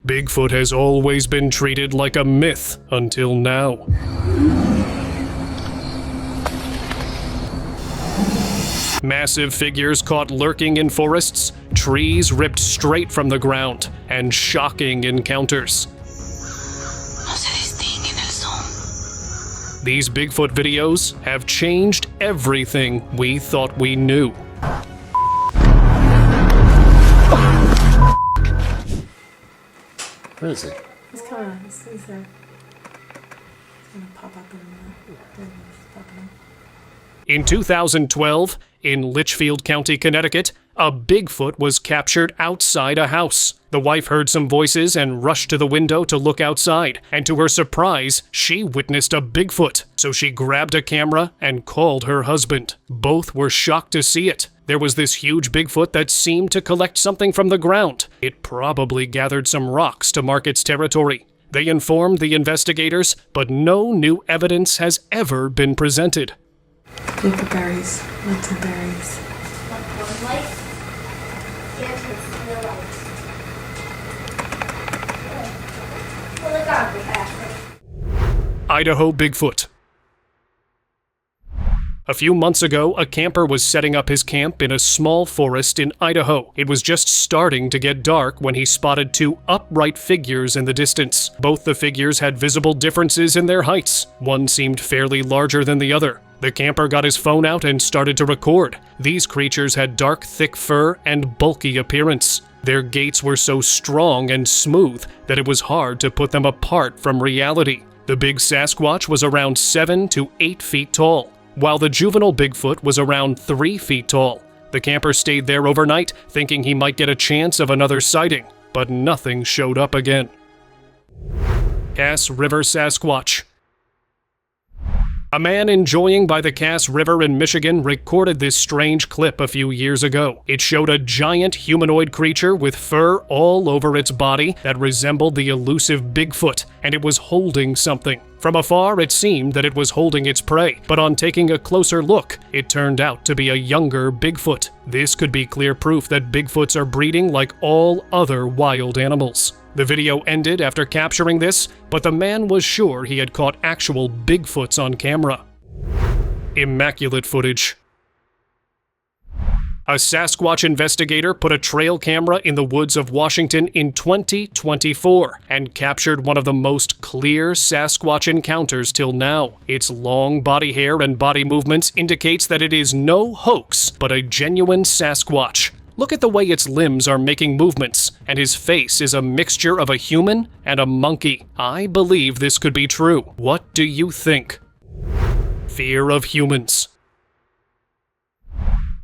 Bigfoot has always been treated like a myth until now. Massive figures caught lurking in forests, trees ripped straight from the ground, and shocking encounters. These Bigfoot videos have changed everything we thought we knew. Where is he? He's coming. He's there. He's gonna pop up in there. He's popping up. In 2012, in Litchfield County, Connecticut, a Bigfoot was captured outside a house. The wife heard some voices and rushed to the window to look outside, and to her surprise, she witnessed a Bigfoot. So she grabbed a camera and called her husband. Both were shocked to see it. There was this huge Bigfoot that seemed to collect something from the ground. It probably gathered some rocks to mark its territory. They informed the investigators, but no new evidence has ever been presented. Look at berries. Lots of berries. Idaho Bigfoot. A few months ago, a camper was setting up his camp in a small forest in Idaho. It was just starting to get dark when he spotted two upright figures in the distance. Both the figures had visible differences in their heights. One seemed fairly larger than the other. The camper got his phone out and started to record. These creatures had dark, thick fur and bulky appearance. Their gaits were so strong and smooth that it was hard to put them apart from reality. The big Sasquatch was around 7 to 8 feet tall, while the juvenile Bigfoot was around 3 feet tall. The camper stayed there overnight, thinking he might get a chance of another sighting, but nothing showed up again. Cass River Sasquatch. A man enjoying by the Cass River in Michigan recorded this strange clip a few years ago. It showed a giant humanoid creature with fur all over its body that resembled the elusive Bigfoot, and it was holding something. From afar, it seemed that it was holding its prey, but on taking a closer look, it turned out to be a younger Bigfoot. This could be clear proof that Bigfoots are breeding like all other wild animals. The video ended after capturing this, but the man was sure he had caught actual Bigfoots on camera. Immaculate footage. A Sasquatch investigator put a trail camera in the woods of Washington in 2024 and captured one of the most clear Sasquatch encounters till now. Its long body hair and body movements indicates that it is no hoax, but a genuine Sasquatch. Look at the way its limbs are making movements, and his face is a mixture of a human and a monkey. I believe this could be true. What do you think? Fear of humans.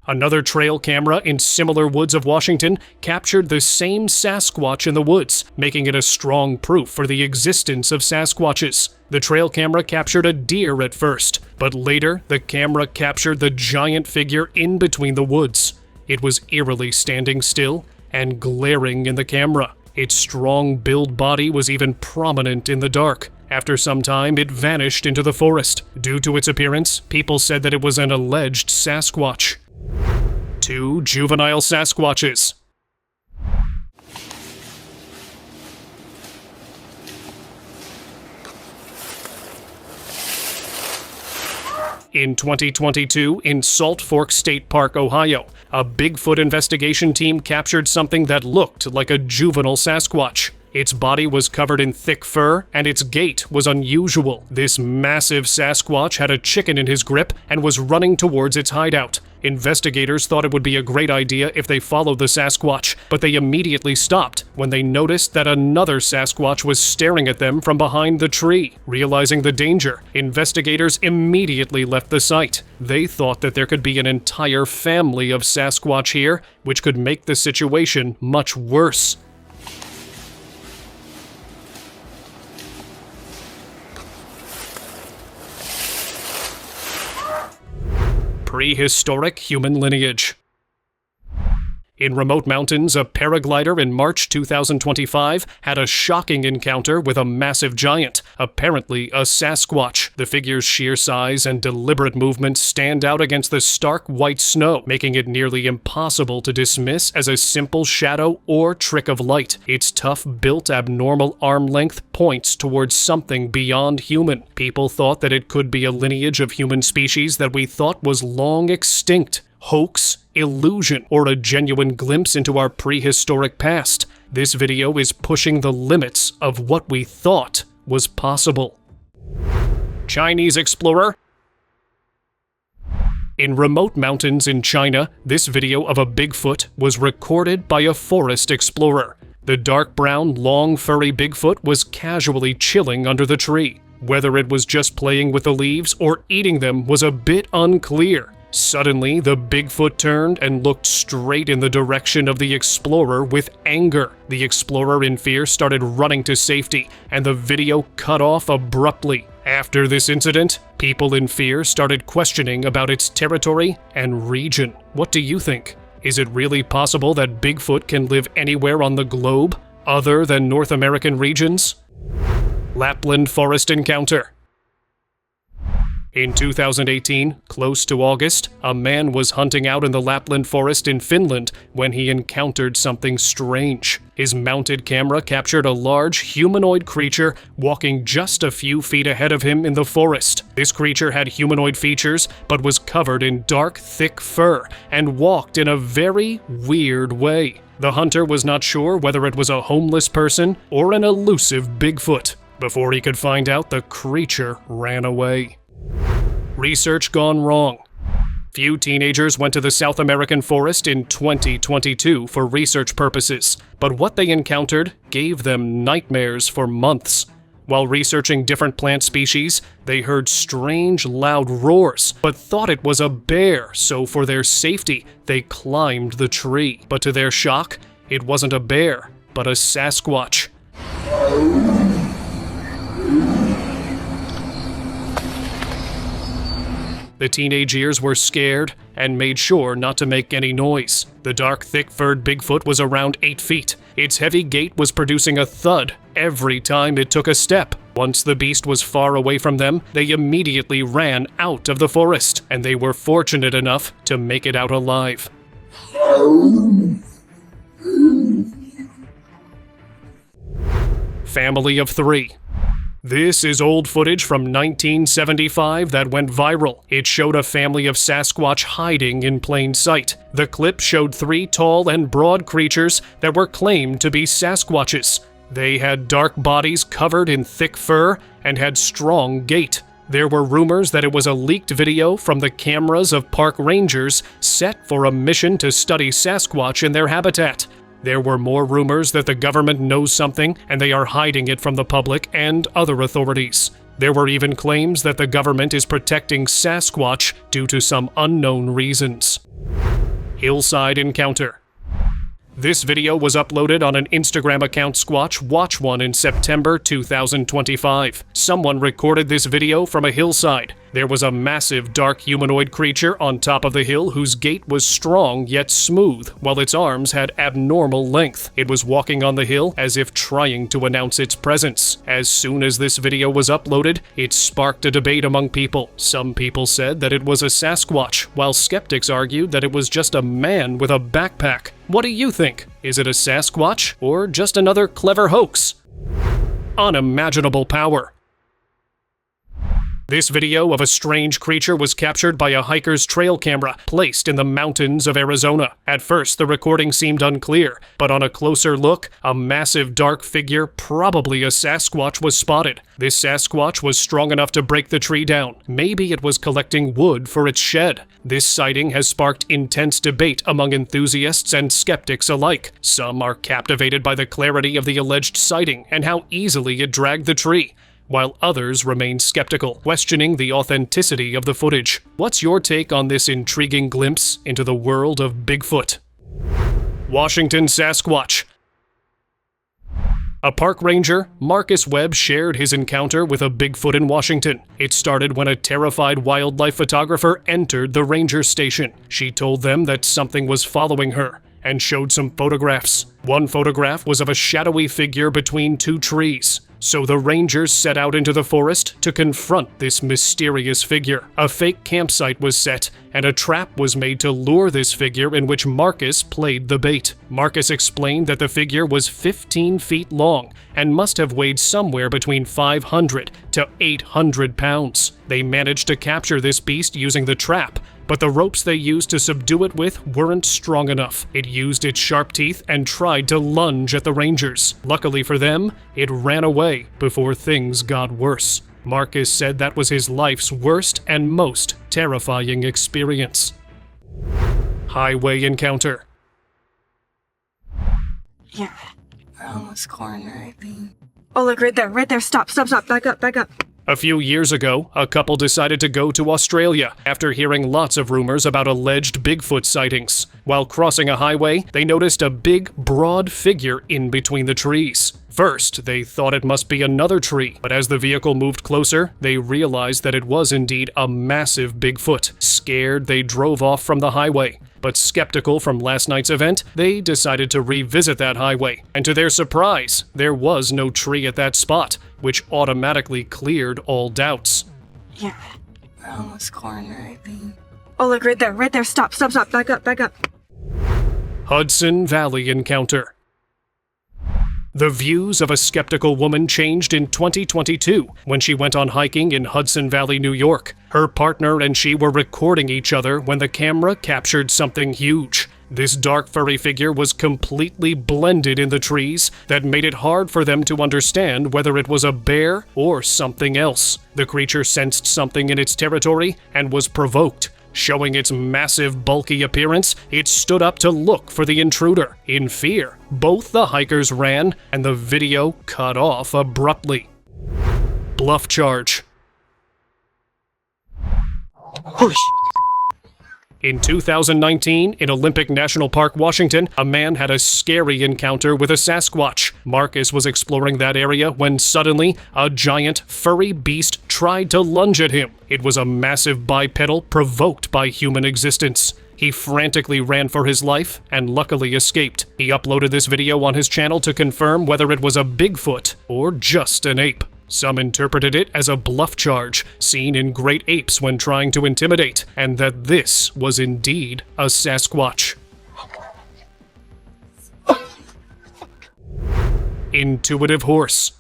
Another trail camera in similar woods of Washington captured the same Sasquatch in the woods, making it a strong proof for the existence of Sasquatches. The trail camera captured a deer at first, but later the camera captured the giant figure in between the woods. It was eerily standing still and glaring in the camera. Its strong build body was even prominent in the dark. After some time, it vanished into the forest. Due to its appearance, people said that it was an alleged Sasquatch. 2 juvenile Sasquatches. In 2022, in Salt Fork State Park, Ohio, a Bigfoot investigation team captured something that looked like a juvenile Sasquatch. Its body was covered in thick fur, and its gait was unusual. This massive Sasquatch had a chicken in his grip and was running towards its hideout. Investigators thought it would be a great idea if they followed the Sasquatch, but they immediately stopped when they noticed that another Sasquatch was staring at them from behind the tree. Realizing the danger, investigators immediately left the site. They thought that there could be an entire family of Sasquatch here, which could make the situation much worse. Prehistoric human lineage. In remote mountains, a paraglider in March 2025 had a shocking encounter with a massive giant, apparently a Sasquatch. The figure's sheer size and deliberate movements stand out against the stark white snow, making it nearly impossible to dismiss as a simple shadow or trick of light. Its tough-built, abnormal arm length points towards something beyond human. People thought that it could be a lineage of human species that we thought was long extinct. Hoax, illusion, or a genuine glimpse into our prehistoric past. This video is pushing the limits of what we thought was possible. Chinese explorer. In remote mountains in China, this video of a Bigfoot was recorded by a forest explorer. The dark brown, long, furry Bigfoot was casually chilling under the tree. Whether it was just playing with the leaves or eating them was a bit unclear. Suddenly, the Bigfoot turned and looked straight in the direction of the explorer with anger. The explorer, in fear, started running to safety, and the video cut off abruptly. After this incident, people in fear started questioning about its territory and region. What do you think? Is it really possible that Bigfoot can live anywhere on the globe, other than North American regions? Lapland forest encounter. In 2018, close to August, a man was hunting out in the Lapland forest in Finland when he encountered something strange. His mounted camera captured a large humanoid creature walking just a few feet ahead of him in the forest. This creature had humanoid features, but was covered in dark, thick fur and walked in a very weird way. The hunter was not sure whether it was a homeless person or an elusive Bigfoot. Before he could find out, the creature ran away. Research gone wrong. Few teenagers went to the South American forest in 2022 for research purposes, but what they encountered gave them nightmares for months. While researching different plant species, they heard strange, loud roars, but thought it was a bear, so for their safety, they climbed the tree. But to their shock, it wasn't a bear, but a Sasquatch. The teenage ears were scared and made sure not to make any noise. The dark, thick-furred Bigfoot was around 8 feet. Its heavy gait was producing a thud every time it took a step. Once the beast was far away from them, they immediately ran out of the forest, and they were fortunate enough to make it out alive. Family of 3. This is old footage from 1975 that went viral. It showed a family of Sasquatch hiding in plain sight. The clip showed 3 tall and broad creatures that were claimed to be Sasquatches. They had dark bodies covered in thick fur and had strong gait. There were rumors that it was a leaked video from the cameras of park rangers set for a mission to study Sasquatch in their habitat. There were more rumors that the government knows something and they are hiding it from the public and other authorities. There were even claims that the government is protecting Sasquatch due to some unknown reasons. Hillside encounter. This video was uploaded on an Instagram account Squatch Watch One in September 2025. Someone recorded this video from a hillside. There was a massive dark humanoid creature on top of the hill whose gait was strong yet smooth, while its arms had abnormal length. It was walking on the hill as if trying to announce its presence. As soon as this video was uploaded, it sparked a debate among people. Some people said that it was a Sasquatch, while skeptics argued that it was just a man with a backpack. What do you think? Is it a Sasquatch or just another clever hoax? Unimaginable power. This video of a strange creature was captured by a hiker's trail camera placed in the mountains of Arizona. At first, the recording seemed unclear, but on a closer look, a massive dark figure, probably a Sasquatch, was spotted. This Sasquatch was strong enough to break the tree down. Maybe it was collecting wood for its shed. This sighting has sparked intense debate among enthusiasts and skeptics alike. Some are captivated by the clarity of the alleged sighting and how easily it dragged the tree, while others remain skeptical, questioning the authenticity of the footage. What's your take on this intriguing glimpse into the world of Bigfoot? Washington Sasquatch. A park ranger, Marcus Webb, shared his encounter with a Bigfoot in Washington. It started when a terrified wildlife photographer entered the ranger station. She told them that something was following her, and showed some photographs. One photograph was of a shadowy figure between two trees. So the rangers set out into the forest to confront this mysterious figure. A fake campsite was set, and a trap was made to lure this figure, in which Marcus played the bait. Marcus explained that the figure was 15 feet long and must have weighed somewhere between 500 to 800 pounds. They managed to capture this beast using the trap, but the ropes they used to subdue it with weren't strong enough. It used its sharp teeth and tried to lunge at the rangers. Luckily for them, it ran away before things got worse. Marcus said that was his life's worst and most terrifying experience. Highway encounter. Yeah, we're almost corner, I think. Oh, look, right there, stop, back up. A few years ago, a couple decided to go to Australia after hearing lots of rumors about alleged Bigfoot sightings. While crossing a highway, they noticed a big, broad figure in between the trees. First, they thought it must be another tree, but as the vehicle moved closer, they realized that it was indeed a massive Bigfoot. Scared, they drove off from the highway. But skeptical from last night's event, they decided to revisit that highway. And to their surprise, there was no tree at that spot, which automatically cleared all doubts. Yeah, we're almost corner, I think. Oh, look, right there, stop, back up. Hudson Valley encounter. The views of a skeptical woman changed in 2022 when she went on hiking in Hudson Valley, New York. Her partner and she were recording each other when the camera captured something huge. This dark furry figure was completely blended in the trees that made it hard for them to understand whether it was a bear or something else. The creature sensed something in its territory and was provoked. Showing its massive, bulky appearance, it stood up to look for the intruder. In fear, both the hikers ran, and the video cut off abruptly. Bluff charge. Holy sh**. In 2019, in Olympic National Park, Washington, a man had a scary encounter with a Sasquatch. Marcus was exploring that area when suddenly, a giant, furry beast tried to lunge at him. It was a massive bipedal provoked by human existence. He frantically ran for his life and luckily escaped. He uploaded this video on his channel to confirm whether it was a Bigfoot or just an ape. Some interpreted it as a bluff charge, seen in great apes when trying to intimidate, and that this was indeed a Sasquatch. Intuitive horse.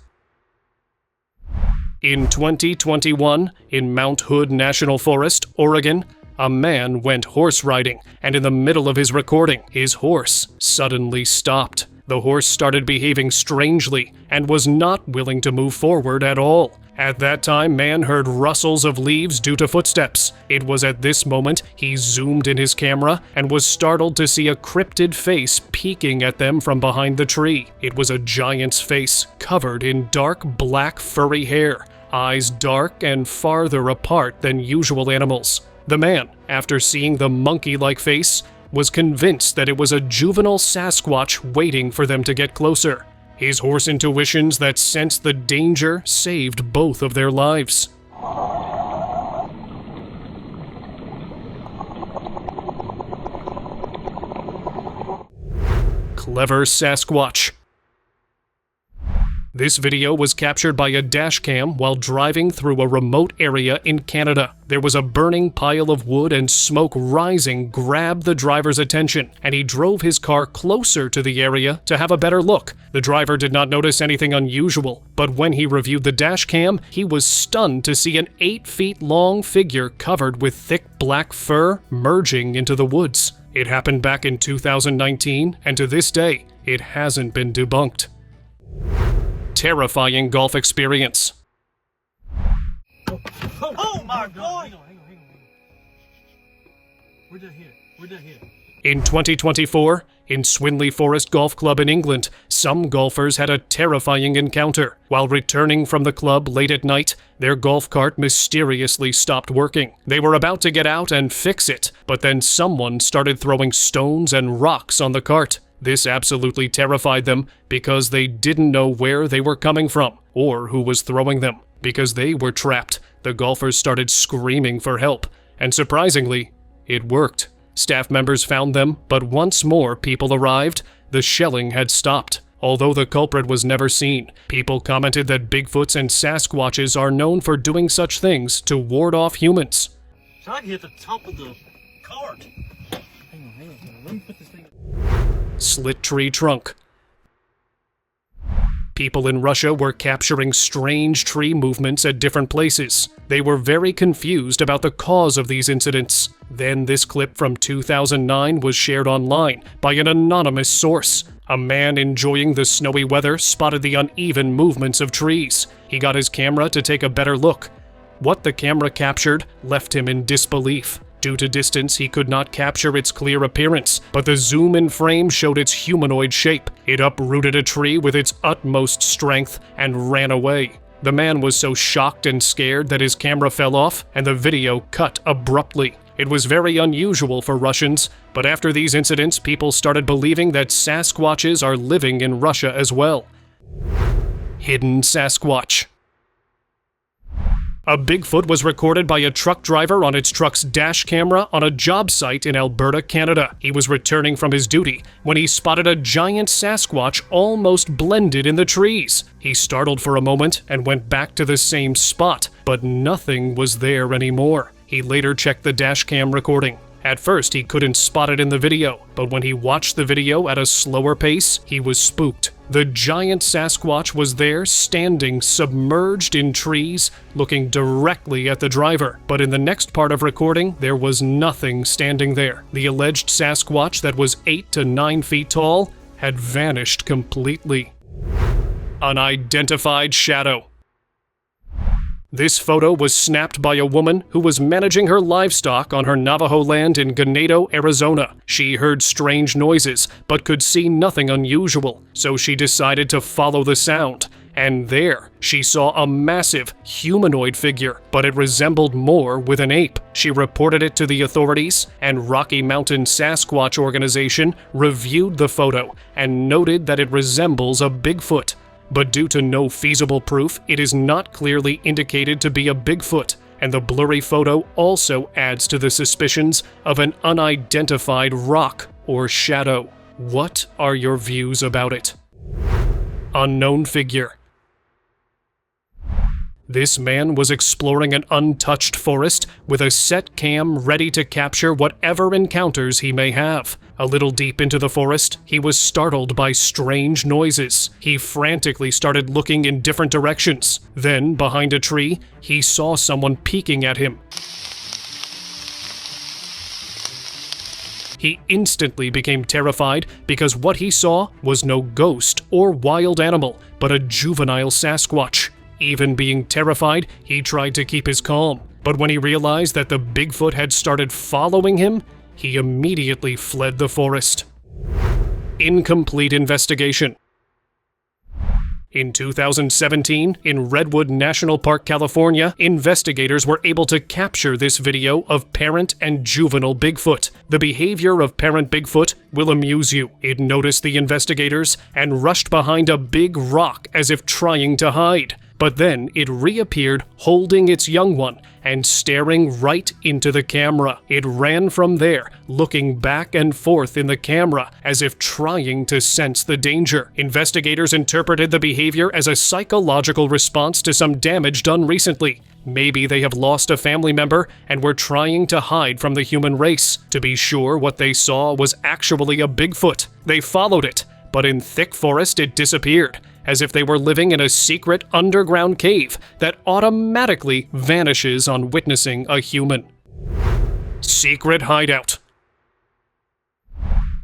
In 2021, in Mount Hood National Forest, Oregon, a man went horse riding, and in the middle of his recording, his horse suddenly stopped. The horse started behaving strangely and was not willing to move forward at all. At that time, man heard rustles of leaves due to footsteps. It was at this moment he zoomed in his camera and was startled to see a cryptid face peeking at them from behind the tree. It was a giant's face, covered in dark black furry hair, eyes dark and farther apart than usual animals. The man, after seeing the monkey-like face, was convinced that it was a juvenile Sasquatch waiting for them to get closer. His horse intuitions that sensed the danger saved both of their lives. Clever Sasquatch. This video was captured by a dashcam while driving through a remote area in Canada. There was a burning pile of wood and smoke rising grabbed the driver's attention, and he drove his car closer to the area to have a better look. The driver did not notice anything unusual, but when he reviewed the dashcam, he was stunned to see an 8-feet-long figure covered with thick black fur merging into the woods. It happened back in 2019, and to this day, it hasn't been debunked. Terrifying golf experience. Oh my God! Hang on. We're done here. In 2024, in Swinley Forest Golf Club in England, some golfers had a terrifying encounter. While returning from the club late at night, their golf cart mysteriously stopped working. They were about to get out and fix it, but then someone started throwing stones and rocks on the cart. This absolutely terrified them because they didn't know where they were coming from or who was throwing them. Because they were trapped, the golfers started screaming for help, and surprisingly, it worked. Staff members found them, but once more people arrived, the shelling had stopped. Although the culprit was never seen, people commented that Bigfoots and Sasquatches are known for doing such things to ward off humans. So I can hit the top of the cart. Hang on. Let me put this thing. Slit tree trunk. People in Russia were capturing strange tree movements at different places. They were very confused about the cause of these incidents. Then this clip from 2009 was shared online by an anonymous source. A man enjoying the snowy weather spotted the uneven movements of trees. He got his camera to take a better look. What the camera captured left him in disbelief. Due to distance, he could not capture its clear appearance, but the zoom-in frame showed its humanoid shape. It uprooted a tree with its utmost strength and ran away. The man was so shocked and scared that his camera fell off and the video cut abruptly. It was very unusual for Russians, but after these incidents, people started believing that Sasquatches are living in Russia as well. Hidden Sasquatch. A Bigfoot was recorded by a truck driver on its truck's dash camera on a job site in Alberta, Canada. He was returning from his duty when he spotted a giant Sasquatch almost blended in the trees. He startled for a moment and went back to the same spot, but nothing was there anymore. He later checked the dash cam recording. At first, he couldn't spot it in the video, but when he watched the video at a slower pace, he was spooked. The giant Sasquatch was there, standing submerged in trees, looking directly at the driver. But in the next part of recording, there was nothing standing there. The alleged Sasquatch that was 8 to 9 feet tall had vanished completely. Unidentified shadow. This photo was snapped by a woman who was managing her livestock on her Navajo land in Ganado, Arizona. She heard strange noises, but could see nothing unusual, so she decided to follow the sound. And there, she saw a massive humanoid figure, but it resembled more with an ape. She reported it to the authorities, and Rocky Mountain Sasquatch Organization reviewed the photo and noted that it resembles a Bigfoot. But due to no feasible proof, it is not clearly indicated to be a Bigfoot, and the blurry photo also adds to the suspicions of an unidentified rock or shadow. What are your views about it? Unknown figure. This man was exploring an untouched forest with a set cam ready to capture whatever encounters he may have. A little deep into the forest, he was startled by strange noises. He frantically started looking in different directions. Then, behind a tree, he saw someone peeking at him. He instantly became terrified because what he saw was no ghost or wild animal, but a juvenile Sasquatch. Even being terrified, he tried to keep his calm. But when he realized that the Bigfoot had started following him, he immediately fled the forest. Incomplete investigation. In 2017, in Redwood National Park, California, investigators were able to capture this video of parent and juvenile Bigfoot. The behavior of parent Bigfoot will amuse you. It noticed the investigators and rushed behind a big rock as if trying to hide. But then it reappeared holding its young one and staring right into the camera. It ran from there, looking back and forth in the camera as if trying to sense the danger. Investigators interpreted the behavior as a psychological response to some damage done recently. Maybe they have lost a family member and were trying to hide from the human race. To be sure, what they saw was actually a Bigfoot. They followed it, but in thick forest it disappeared, as if they were living in a secret underground cave that automatically vanishes on witnessing a human. Secret hideout.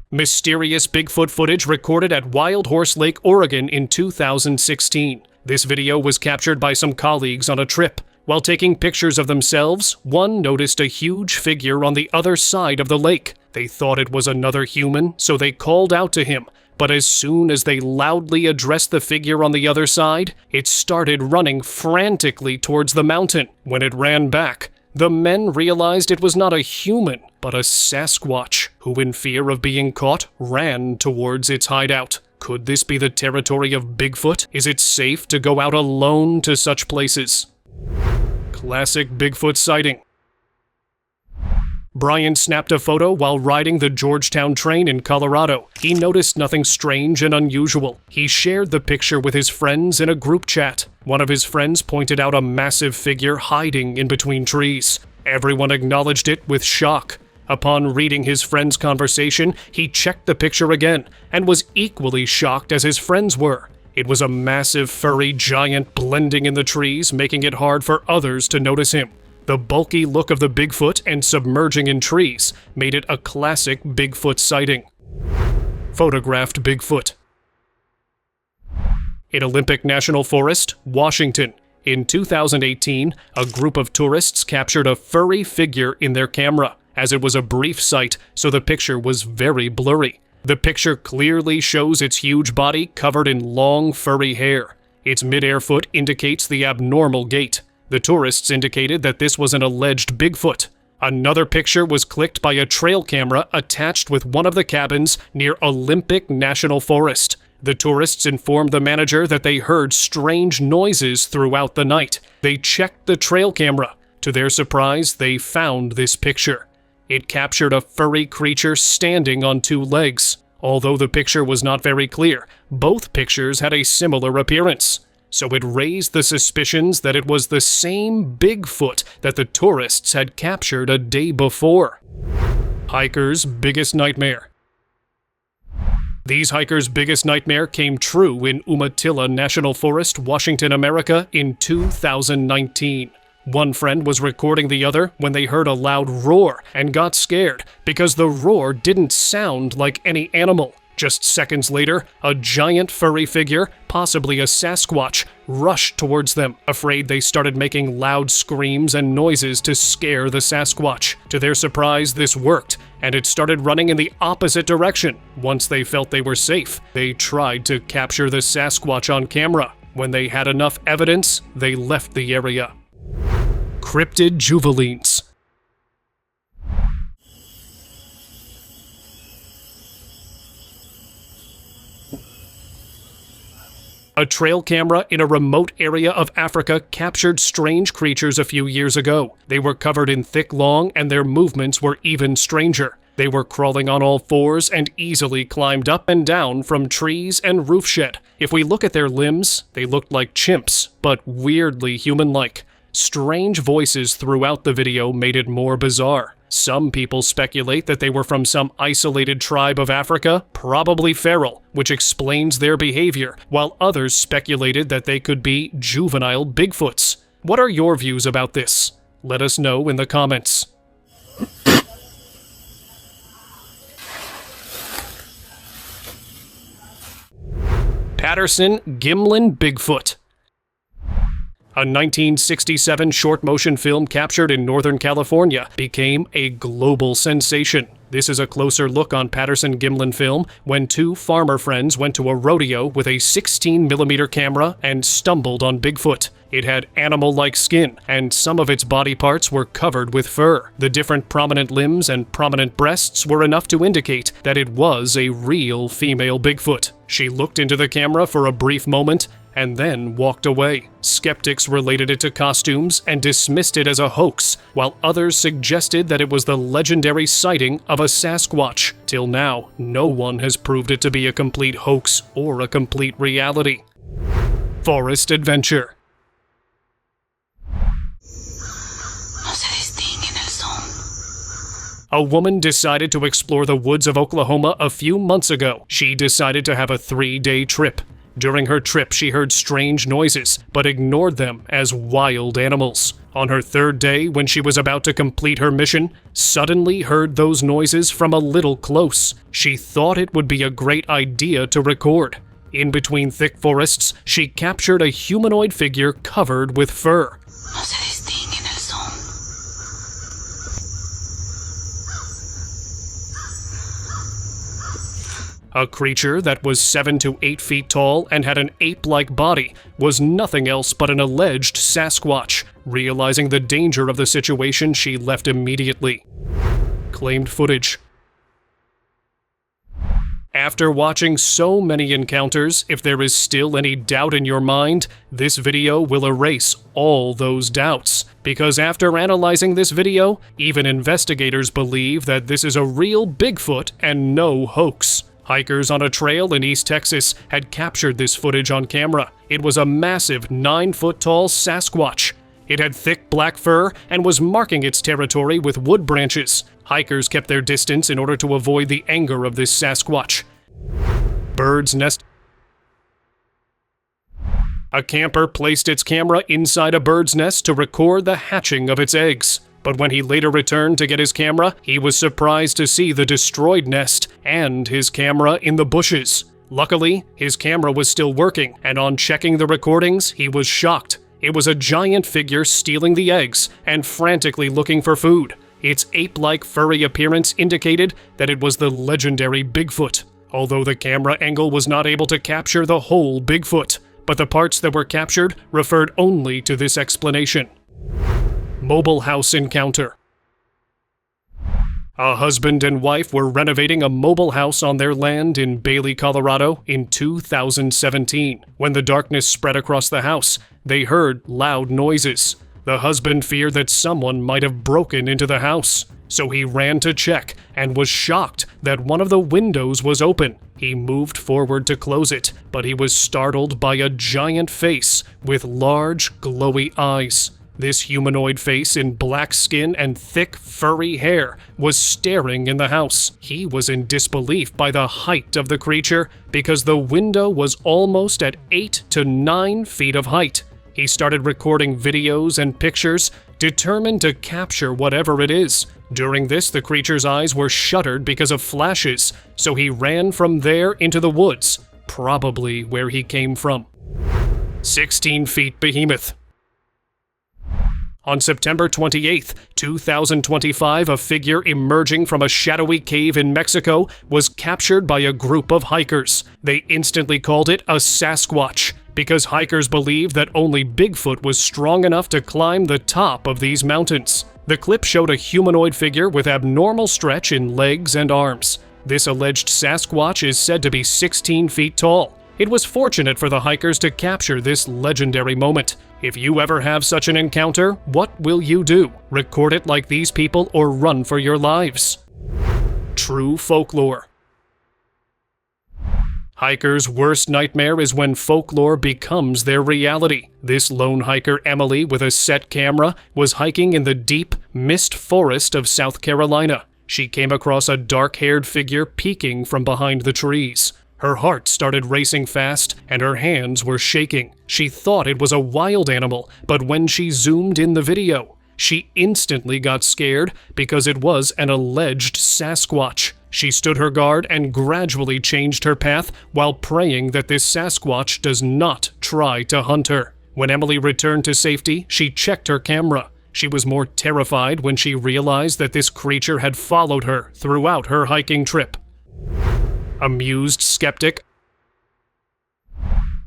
Mysterious Bigfoot footage recorded at Wild Horse Lake, Oregon in 2016. This video was captured by some colleagues on a trip. While taking pictures of themselves, one noticed a huge figure on the other side of the lake. They thought it was another human, so they called out to him. But as soon as they loudly addressed the figure on the other side, it started running frantically towards the mountain. When it ran back, the men realized it was not a human, but a Sasquatch, who in fear of being caught, ran towards its hideout. Could this be the territory of Bigfoot? Is it safe to go out alone to such places? Classic Bigfoot sighting. Brian snapped a photo while riding the Georgetown train in Colorado. He noticed nothing strange and unusual. He shared the picture with his friends in a group chat. One of his friends pointed out a massive figure hiding in between trees. Everyone acknowledged it with shock. Upon reading his friend's conversation, he checked the picture again and was equally shocked as his friends were. It was a massive furry giant blending in the trees, making it hard for others to notice him. The bulky look of the Bigfoot and submerging in trees made it a classic Bigfoot sighting. Photographed Bigfoot. In Olympic National Forest, Washington, in 2018, a group of tourists captured a furry figure in their camera, as it was a brief sight, so the picture was very blurry. The picture clearly shows its huge body covered in long, furry hair. Its mid-air foot indicates the abnormal gait. The tourists indicated that this was an alleged Bigfoot. Another picture was clicked by a trail camera attached with one of the cabins near Olympic National Forest. The tourists informed the manager that they heard strange noises throughout the night. They checked the trail camera. To their surprise, they found this picture. It captured a furry creature standing on two legs. Although the picture was not very clear, both pictures had a similar appearance. So it raised the suspicions that it was the same Bigfoot that the tourists had captured a day before. Hiker's biggest nightmare. These hikers' biggest nightmare came true in Umatilla National Forest, Washington, America in 2019. One friend was recording the other when they heard a loud roar and got scared because the roar didn't sound like any animal. Just seconds later, a giant furry figure, possibly a Sasquatch, rushed towards them. Afraid, they started making loud screams and noises to scare the Sasquatch. To their surprise, this worked, and it started running in the opposite direction. Once they felt they were safe, they tried to capture the Sasquatch on camera. When they had enough evidence, they left the area. Cryptid juvelines. A trail camera in a remote area of Africa captured strange creatures a few years ago. They were covered in thick long, and their movements were even stranger. They were crawling on all fours and easily climbed up and down from trees and roof shed. If we look at their limbs, they looked like chimps, but weirdly human-like. Strange voices throughout the video made it more bizarre. Some people speculate that they were from some isolated tribe of Africa, probably feral, which explains their behavior, while others speculated that they could be juvenile Bigfoots. What are your views about this? Let us know in the comments. Patterson Gimlin Bigfoot. A 1967 short-motion film captured in Northern California became a global sensation. This is a closer look on Patterson Gimlin film when two farmer friends went to a rodeo with a 16mm camera and stumbled on Bigfoot. It had animal-like skin, and some of its body parts were covered with fur. The different prominent limbs and prominent breasts were enough to indicate that it was a real female Bigfoot. She looked into the camera for a brief moment and then walked away. Skeptics related it to costumes and dismissed it as a hoax, while others suggested that it was the legendary sighting of a Sasquatch. Till now, no one has proved it to be a complete hoax or a complete reality. Forest adventure. A woman decided to explore the woods of Oklahoma a few months ago. She decided to have a 3-day trip. During her trip, she heard strange noises, but ignored them as wild animals. On her 3rd day, when she was about to complete her mission, suddenly heard those noises from a little close. She thought it would be a great idea to record. In between thick forests, she captured a humanoid figure covered with fur. A creature that was 7 to 8 feet tall and had an ape-like body was nothing else but an alleged Sasquatch. Realizing the danger of the situation, she left immediately. Claimed footage. After watching so many encounters, if there is still any doubt in your mind, this video will erase all those doubts. Because after analyzing this video, even investigators believe that this is a real Bigfoot and no hoax. Hikers on a trail in East Texas had captured this footage on camera. It was a massive 9-foot-tall Sasquatch. It had thick black fur and was marking its territory with wood branches. Hikers kept their distance in order to avoid the anger of this Sasquatch. Bird's nest. A camper placed its camera inside a bird's nest to record the hatching of its eggs. But when he later returned to get his camera, he was surprised to see the destroyed nest and his camera in the bushes. Luckily, his camera was still working, and on checking the recordings, he was shocked. It was a giant figure stealing the eggs and frantically looking for food. Its ape-like furry appearance indicated that it was the legendary Bigfoot, although the camera angle was not able to capture the whole Bigfoot, but the parts that were captured referred only to this explanation. Mobile house encounter. A husband and wife were renovating a mobile house on their land in Bailey, Colorado in 2017. When the darkness spread across the house, they heard loud noises. The husband feared that someone might have broken into the house, so he ran to check and was shocked that one of the windows was open. He moved forward to close it, but he was startled by a giant face with large, glowy eyes. This humanoid face in black skin and thick, furry hair was staring in the house. He was in disbelief by the height of the creature because the window was almost at 8 to 9 feet of height. He started recording videos and pictures, determined to capture whatever it is. During this, the creature's eyes were shuttered because of flashes, so he ran from there into the woods, probably where he came from. 16 feet behemoth. On September 28, 2025, a figure emerging from a shadowy cave in Mexico was captured by a group of hikers. They instantly called it a Sasquatch, because hikers believed that only Bigfoot was strong enough to climb the top of these mountains. The clip showed a humanoid figure with abnormal stretch in legs and arms. This alleged Sasquatch is said to be 16 feet tall. It was fortunate for the hikers to capture this legendary moment. If you ever have such an encounter, what will you do? Record it like these people or run for your lives? True folklore. Hikers' worst nightmare is when folklore becomes their reality. This lone hiker, Emily, with a set camera, was hiking in the deep, mist forest of South Carolina. She came across a dark-haired figure peeking from behind the trees. Her heart started racing fast, and her hands were shaking. She thought it was a wild animal, but when she zoomed in the video, she instantly got scared because it was an alleged Sasquatch. She stood her guard and gradually changed her path while praying that this Sasquatch does not try to hunt her. When Emily returned to safety, she checked her camera. She was more terrified when she realized that this creature had followed her throughout her hiking trip. Amused skeptic.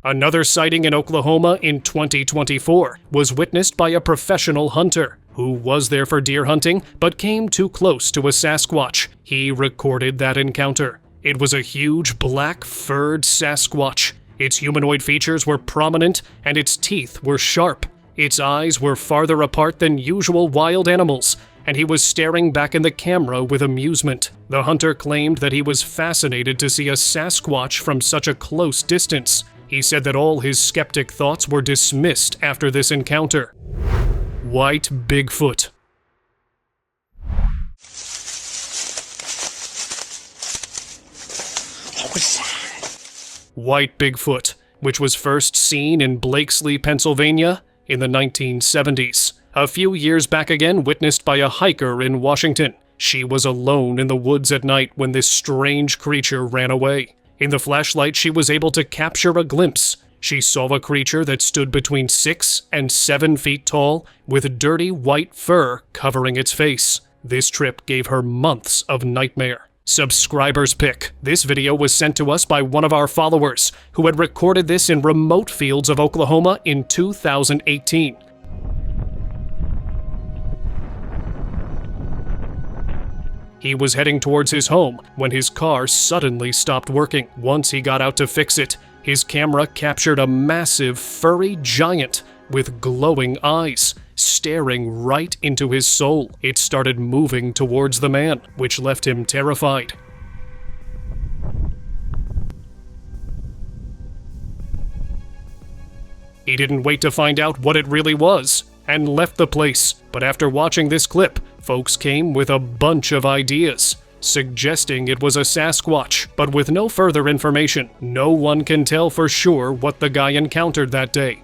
Another sighting in Oklahoma in 2024 was witnessed by a professional hunter who was there for deer hunting but came too close to a Sasquatch. He recorded that encounter. It was a huge black furred Sasquatch. Its humanoid features were prominent and its teeth were sharp. Its eyes were farther apart than usual wild animals, and he was staring back in the camera with amusement. The hunter claimed that he was fascinated to see a Sasquatch from such a close distance. He said that all his skeptic thoughts were dismissed after this encounter. White Bigfoot. White Bigfoot, which was first seen in Blakesley, Pennsylvania in the 1970s. A few years back again witnessed by a hiker in Washington. She was alone in the woods at night when this strange creature ran away. In the flashlight, she was able to capture a glimpse. She saw a creature that stood between 6 and 7 feet tall with dirty white fur covering its face. This trip gave her months of nightmare. Subscriber's pick. This video was sent to us by one of our followers who had recorded this in remote fields of Oklahoma in 2018. He was heading towards his home when his car suddenly stopped working. Once he got out to fix it, his camera captured a massive furry giant with glowing eyes, staring right into his soul. It started moving towards the man, which left him terrified. He didn't wait to find out what it really was, and left the place. But after watching this clip, folks came with a bunch of ideas, suggesting it was a Sasquatch, but with no further information, no one can tell for sure what the guy encountered that day.